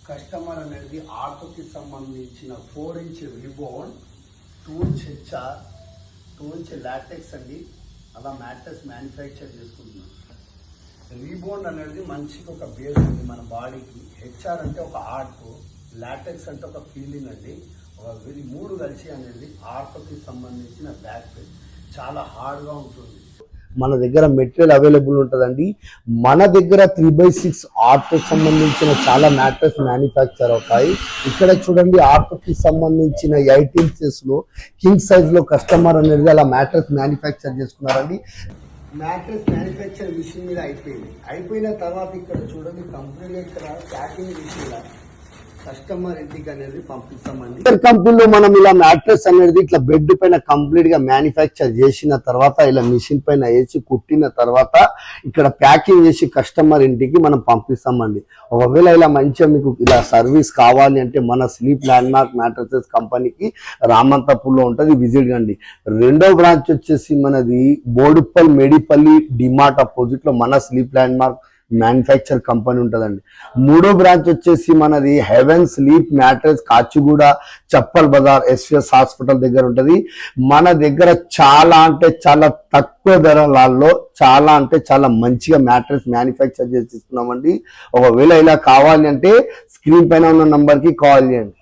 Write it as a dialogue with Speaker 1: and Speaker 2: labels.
Speaker 1: Customer అనేది ఆటోకి సంబంధించిన 4 ఇంచ్ రిబోన్, 2 ఇంచ్ హెచ్ఆర్, 2 ఇంచ్ లాటెక్స్ అండి, అలా మ్యాట్రెస్ మ్యానుఫ్యాక్చర్ చేసుకుంటున్నాం. రిబోన్ అనేది మనిషికి ఒక బేస్ ఉంది మన బాడీకి. హెచ్ఆర్ అంటే ఒక ఆర్ట్, లాటెక్స్ అంటే ఒక ఫీలింగ్ అండి. వీరి 3 కలిసి అనేది ఆర్ట్కి సంబంధించిన బ్యాక్ పెయిన్ చాలా హార్డ్గా ఉంటుంది. మన దగ్గర మెటీరియల్ అవైలబుల్ ఉంటుందండి. మన దగ్గర 3/6 ఆర్ట్కి సంబంధించిన చాలా మ్యాట్రెస్ మ్యానుఫ్యాక్చర్ అవుతాయి. ఇక్కడ చూడండి, ఆర్ట్కి సంబంధించిన 8 ఇంచెస్ లో కింగ్ సైజ్ లో కస్టమర్ అనేది అలా మ్యాట్రెస్ మ్యానుఫ్యాక్చర్ చేసుకున్నారండి. మ్యాట్రెస్ మ్యానుఫ్యాక్చర్ మిషన్ మీద అయిపోయిన తర్వాత ఇక్కడ చూడండి, కంప్లీట్గా ఇక్కడ ప్యాకింగ్ మిషన్ కస్టమర్ ఇంటికి అనేది పంపిస్తామండి. కంపెనీలో మనం ఇలా మ్యాట్రెస్ అనేది ఇట్లా బెడ్ పైన కంప్లీట్ గా మ్యానుఫ్యాక్చర్ చేసిన తర్వాత ఇలా మిషన్ పైన వేసి కుట్టిన తర్వాత ఇక్కడ ప్యాకింగ్ చేసి కస్టమర్ ఇంటికి మనం పంపిస్తామండి. ఒకవేళ ఇలా మంచిగా మీకు ఇలా సర్వీస్ కావాలి అంటే మన స్లీప్ ల్యాండ్ మార్క్ మ్యాట్రెసెస్ కంపెనీకి రామంతపూర్లో ఉంటుంది, విజిట్ కండి. 2వ బ్రాంచ్ వచ్చేసి మనది బోడుప్పల్ మేడిపల్లి డిమార్ట్ అపోజిట్ లో మన sleep landmark manufacture company ఉంటుందండి. 3వ బ్రాంచ్ వచ్చేసి మనది heaven sleep mattress Kachiguda Chappal Bazar SVS hospital దగ్గర ఉంటుంది. మన దగ్గర చాలా అంటే చాలా తక్కువ ధరలలో చాలా అంటే చాలా మంచిగా మ్యాట్రెస్ మ్యానుఫ్యాక్చర్ చేసి ఇస్తున్నామండి. ఒకవేళ ఇలా కావాలి అంటే స్క్రీన్ పైన ఉన్న నంబర్కి కాల్ చేయండి.